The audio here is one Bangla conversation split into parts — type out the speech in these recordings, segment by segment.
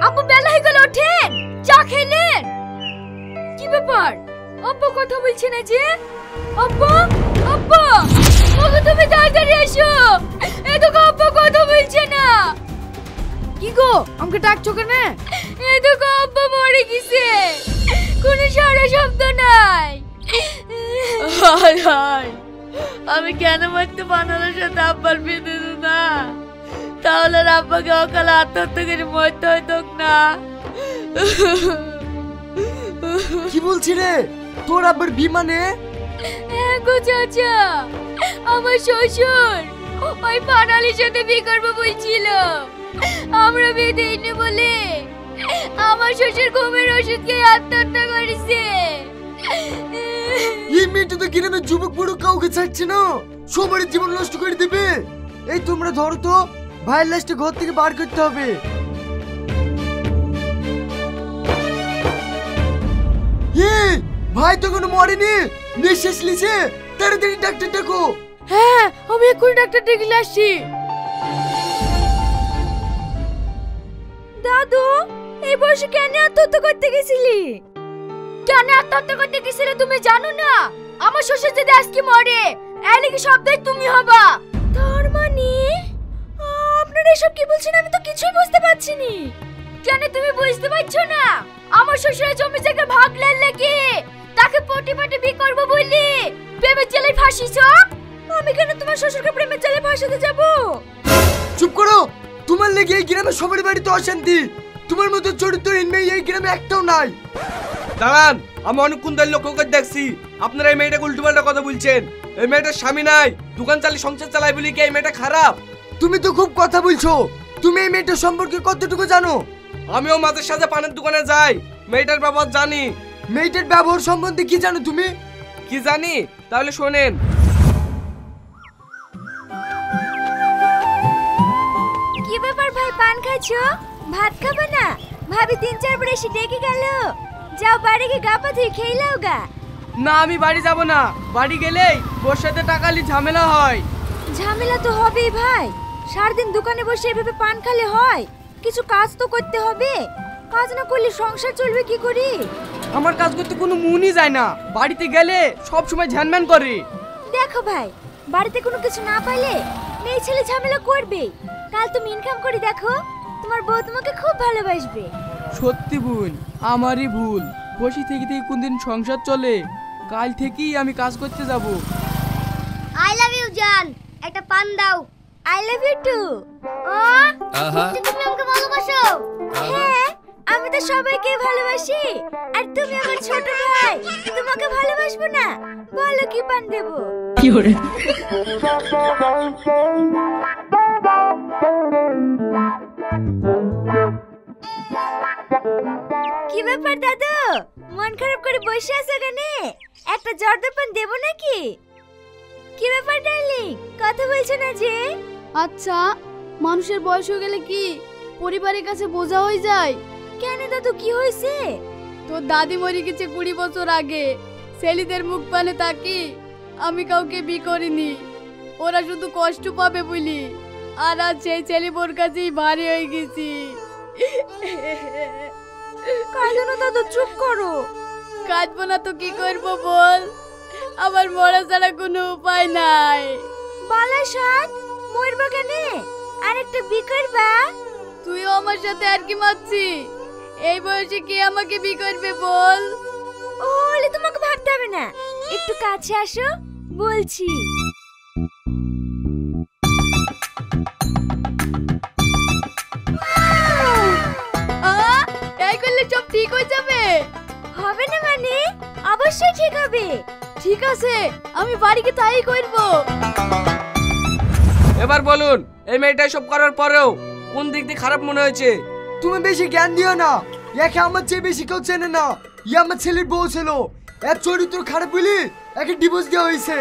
আব্বু বেলা হয়ে গেল, ওঠেন, চা খেলেন? কি ব্যাপার, আব্বু কথা বলছে না যে? আব্বু, আব্বু, ওগো তুমি তাড়াতাড়ি এসো, এদিকে আব্বু কথা বলছে না। কি গো, আমাকে ডাকছো কেন? এদিকে আব্বু মরে গেছে, কোনো সারা শব্দ নাই। হায় হায়, আমি কেন মরতে বানানোর সাথে আব্বার বেঁধে না, তাহলে আব্বাকে অকালে আত্মহত্যা করে মরতে হইতো না। কি বলছি রে, তোর আব্বার বিমানে? হ্যাঁ গো চাচা, আমার শ্বশুর ওই পানালির সাথে বিয়ে করবো বলছিল, আমরা বিয়ে দেইনি বলে আমার শ্বশুর ঘুমের ওষুধ খেয়ে আত্মহত্যা করেছে। এই মেয়েটা তো গ্রামের যুবক বুড়ো কাউকে ছাড়ছে না, সবার জীবন নষ্ট করে দেবে। এই তোমরা ধরো তো, ভাইয়ের লাশটা ঘর থেকে বার করতে হবে। এই ভাই তো কোনো মরেনি, নিঃশ্বাস নিছে, তাড়াতাড়ি ডাক্তার ডাকো। হ্যাঁ, আমি এক্ষুনি ডাক্তার ডেকে আসছি। দাদু, এই বয়সে কেন আত্মহত্যা করতে গেছিলি? কেন আত্মহত্যা করতে গেছিলে তুমি জানো না? আমার শ্বশুর যদি আজকে মরে, এলে কি সব দায় তুমি হবা। তার মানে আপনারা এসব কি বলছেন? আমি তো কিছুই বুঝতে পারছি নি। কেন তুমি বুঝতে পারছো না? আমার শ্বশুরের জমি জায়গা ভাগ লেলে কি তাকে পটি পটি বিয়ে করবো বললি প্রেমের জেলে ফাঁসিছ? আমি কেন তোমার শ্বশুরকে প্রেমের জেলে ফাঁসাতে যাব? চুপ করো, তোমার লেগে এই গ্রামে সবার বাড়িতে অশান্তি, তোমার মতো চরিত্রহীন মেয়ে এই গ্রামে একটাও নাই। দাঁড়ান, আমি অনেকক্ষণ ধরে লক্ষ্য করে দেখছি আপনারা এই মেয়েটাকে উল্টোপাল্টা কথা বলছেন। এই মেয়েটার স্বামী নাই, দোকান চালিয়ে সংসার চালায় বলি কি এই মেয়েটা খারাপ? তুমি তো খুব কথা বলছো, তুমি এই মেয়েটার সম্পর্কে কতটুকু জানো? আমিও মাঝে সাথে পানের দোকানে যাই, মেয়েটার ব্যবহার জানি। মেয়েটার ব্যবহার সম্বন্ধে কি জানো তুমি? কি জানি, তাহলে শোনেন। কি ব্যাপার ভাই, পান খাচ্ছো? ভাত খাবে না? ভাবি 3-4 বার এসে ডেকে গেল, যাও বাড়ি গিয়ে গা পা ধুয়ে খেয়ে লাও গা। না, আমি বাড়ি যাব না, বাড়ি গেলেই ওর সাথে টাকালি ঝামেলা হয়। ঝামেলা তো হবেই ভাই, সারাদিন দোকানে বসে এভাবে পান খালে হয়? কিছু কাজ তো করতে হবে, কাজ না করলে সংসার চলবে কি করি? আমার কাজ করতে কোনো মনই যায় না, বাড়িতে গেলে সব সময় ঝ্যানম্যান করে। দেখো ভাই, বাড়িতে কোনো কিছু না পাইলে মেয়ে ছেলে ঝামেলা করবে। কাল তুমি ইনকাম করে দেখো, তোমার বউ তোমাকে খুব ভালোবাসবে। সত্যি বোন, আমারই ভুল, বসে থেকে থেকে কোনদিন সংসার চলে। কাল থেকেই আমি কাজ করতে যাব। আই লাভ ইউ জান, একটা পান দাও। I love you too. তুমি আমাকে ভালোবাসো? হ্যাঁ, আমি তো সবাইকে ভালোবাসি, আর তুমি আমার ছোট ভাই, তোমাকে ভালোবাসবো না? বলো কি পান দেবো? কি করে? কি ব্যাপার দাদু, মন খারাপ করে বসে আছো কেন? একটা জর্দা পান দেবো নাকি? কি ব্যাপার ডার্লিং, কথা বলছো না যে? আচ্ছা, মানুষের বয়স হয়ে গেলে কি পরিবারের কাছে বোঝা হয়ে যায়? কেন দাদু, কি হয়েছে? তোর দাদি মরে গেছে 20 বছর আগে, ছেলেদের মুখ পানে তাকি আমি কাউকে বিয়ে করিনি, ওরা শুধু কষ্ট পাবে বলি, আর আজ সেই ছেলে বোর কাছেই ভারী হয়ে গেছি। কাঁদো না দাদু, চুপ করো। কাঁদবো না তো কি করবো বল, আমার মরা ছাড়া কোনো উপায় নাই। বালা শাক মরবা কেন? আর একটা বিয়ে করবা? তুইও আমার সাথে আর কি মারছি? এই বয়সে কে আমাকে বিয়ে করবে বল? ওলে তোমাকে ভাবতে হবে না, একটু কাছে আসো বলছি। এই করলে সব ঠিক হয়ে যাবে? হবে না মানে? অবশ্যই ঠিক হবে। ঠিক আছে, আমি বাড়িতে তাই করব। এবার বলুন, এই মেয়েটা সব করার পরেও কোন দিক দিয়ে খারাপ মনে হয়েছে? তুমি বেশি জ্ঞান দিও না, একে আমার চেয়ে বেশি কেউ চেনে না। ই আমার ছেলের বউ ছিল, এর চরিত্র খারাপ বলি একে ডিভোর্স দেওয়া হয়েছে।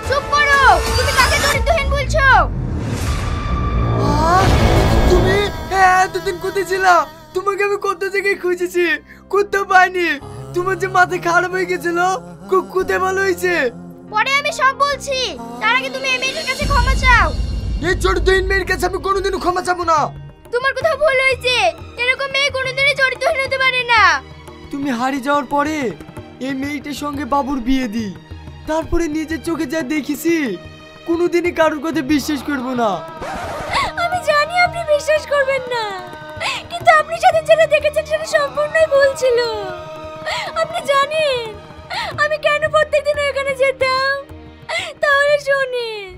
চুপ করো, তুমি কাকে চরিত্রহীন বলছো? তুমি এতদিন কোথায় ছিলা? তোমাকে আমি কত জায়গায় খুঁজেছি, কোথাও পাইনি। তোমার যে মাথা খারাপ হয়ে গেছিল, কোথায় ভালো হয়েছে? পরে আমি সব বলছি, তার আগে তুমি এই মেয়েটার কাছে ক্ষমা চাও। এই চরিত্রহীন মেয়ের কাছে আমি কোনোদিনও ক্ষমা চাবো না। তোমার কোথাও ভুল হয়েছে। এরকম মেয়ে কোনোদিনই চরিত্রহীন হতে পারে না। তুমি হারিয়ে যাওয়ার পরে এই মেয়েটার সঙ্গে বাবুর বিয়ে দিই, তারপরে নিজের চোখে যা দেখেছি কোনোদিনই কারোর কথা বিশ্বাস করব না। আমি জানি আপনি বিশ্বাস করবেন না, কিন্তু আপনি সাথে যেটা দেখেছেন সেটা সম্পূর্ণই ভুল ছিল। আপনি জানেন আমি কেন প্রত্যেকদিন ওখানে যেতাম? তাহলে শুনেন।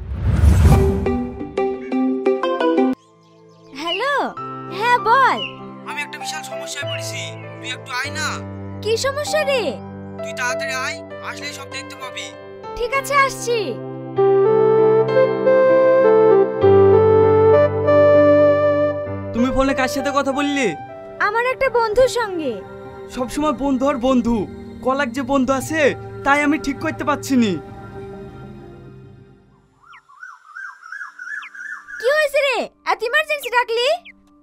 হ্যালো, হ্যাঁ বল। আমি একটা বিশাল সমস্যায় পড়েছি, তুই একটু আয় না। কি সমস্যা রে? তুই তাড়াতাড়ি আয়, আসলেই সব দেখতে পাবি। ঠিক আছে, আসছি। তুমি ফোনে কার সাথে কথা বললি? আমার একটা বন্ধুর সঙ্গে। সবসময় বন্ধু আর বন্ধু, কলাক যে বন্ধু আছে তাই আমি ঠিক করতে পারছি নি। কি হয়েছে রে, এত ইমার্জেন্সি ডাকলি?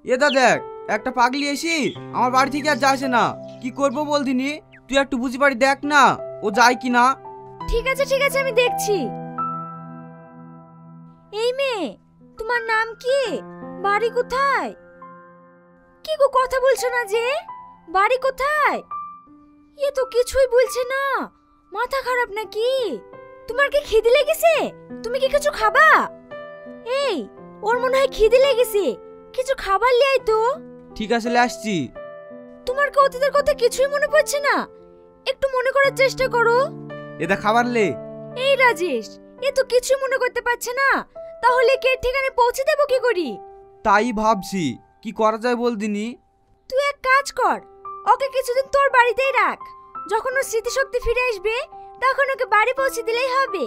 এটা দেখ, একটা পাগলি এসি আমার বাড়ি থেকে আর যাচ্ছে না, কি করব বল দিনি, তুই একটু বুঝি পারি দেখ না ও যায় কি না। ঠিক আছে ঠিক আছে, আমি দেখছি। এই মেয়ে, তোমার নাম কি? বাড়ি কোথায়? কি গো কথা বলছো না যে? বাড়ি কোথায়? এ তো কিছুই বলছে না। মাথা খারাপ নাকি? তোমার কি খিদে লেগেছে? তুমি কি কিছু খাবা? এই, ওর মনে হয় খিদে লেগেছে, কিছু খাবার লিয়ে আয় তো। ঠিক আছে, আসছি। তোমার কি অতীতের কথা কিছুই মনে পড়ছে না? একটু মনে করার চেষ্টা করো। এটা খাবার লে। এই রাজেশ, এ তো কিছু মনে করতে পারছে না, তাহলে কে ঠিকানায় পৌঁছে দেবো কি করি? তাই ভাবছি কি করা যায় বল দিনি। তুই এক কাজ কর, ওকে কিছুদিন তোর বাড়িতেই রাখ। যখন ওর স্মৃতিশক্তি ফিরে আসবে তখন ওকে বাড়ি পৌঁছে দিলেই হবে।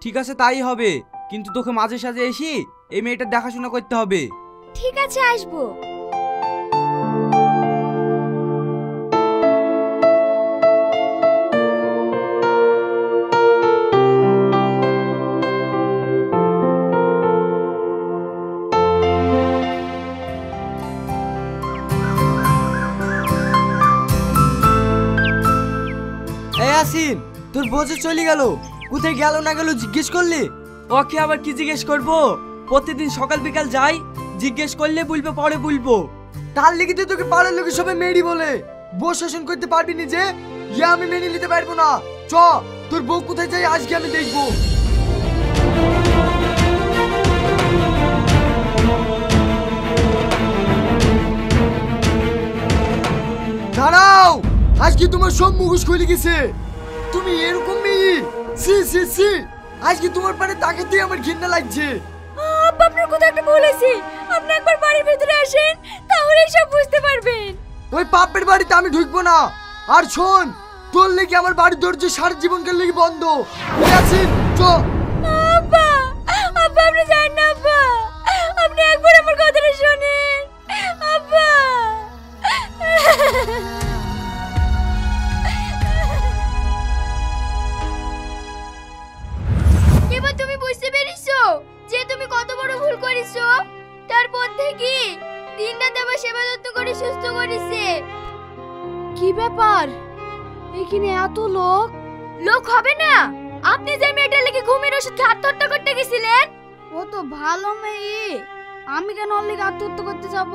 ঠিক আছে, তাই হবে, কিন্তু তোকে মাঝে সাঝে এসি এই মেয়েটার দেখাশোনা করতে হবে। ঠিক আছে, আসবো। এই আসিন, তোর বোঝে চলে গেল, কোথায় গেল না গেল জিজ্ঞেস করলি? ওকে আবার কি জিজ্ঞেস করব? প্রতিদিন সকাল বিকাল যাই, জিজ্ঞেস করলে বলবে পরে বলবো। তার লেগে তো তোকে পাড়ার লোকে সবাই মেয়েরই বলে। বউ শাসন করতে পারবি নি যে? ইয়ে আমি মেনে নিতে পারবো না। চ, তোর বউ কোথায় যাই আজকে আমি দেখবো। দাঁড়াও, আজকে তোমার সব মুখোশ খুলে গেছে। তুমি এরকম মেয়ে? সি সি সি, আজকে তোমার পারে তাকাতে আমার ঘৃণা লাগছে। আব্বা, আপনার কোথাও একটা ভুল হয়েছে। আপনি একবার বাড়ির ভিতরে আসেন, তাহলেই সব বুঝতে পারবেন। ওই পাপের বাড়িতে আমি ঢুকবো না। আর শোন, তোর লেগে আমার বাড়ির দরজা সারা জীবনকার লেগে বন্ধ। আছিস চ। আব্বা, আব্বা আপনি জানেন না আব্বা, আপনি একবার আমার কথাটা শুনেন আব্বা। এবার তুমি বুঝতে পেরেছো যে তুমি কত বড় ভুল করেছো? তারপর থেকে দিনরাত আমার সেবা যত্ন করে সুস্থ করেছে। কি ব্যাপার, এখানে এত লোক? লোক হবে না? আপনি যে মেয়েটার লেগে ঘুমের ওষুধ খেয়ে আত্মহত্যা করতে গেছিলেন। ও তো ভালো মেয়ে, আমি কেন ওর লেগে আত্মহত্যা করতে যাব?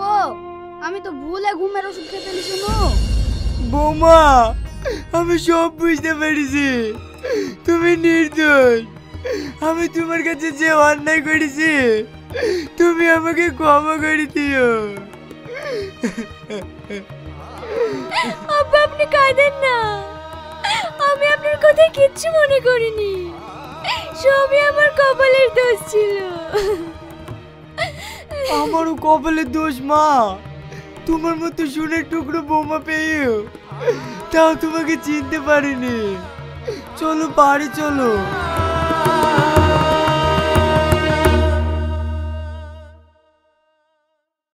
আমি তো ভুলে ঘুমের ওষুধ খেতে নিয়েছিল। বৌমা, আমি সব বুঝতে পেরেছি, তুমি নির্দোষ। আমি তোমার কাছে যে অন্যায় করেছি তুমি আমাকে ক্ষমা করে দিও। আব্বা আপনি কাঁদেন না, আমি আপনার কথা কিচ্ছু মনে করিনি, সবই আমার কপালের দোষ ছিল। আমারও কপালের দোষ মা, তোমার মতো সোনার টুকরো বৌমা পেয়েও তাও তোমাকে চিনতে পারিনি। চলো বাড়ি চলো।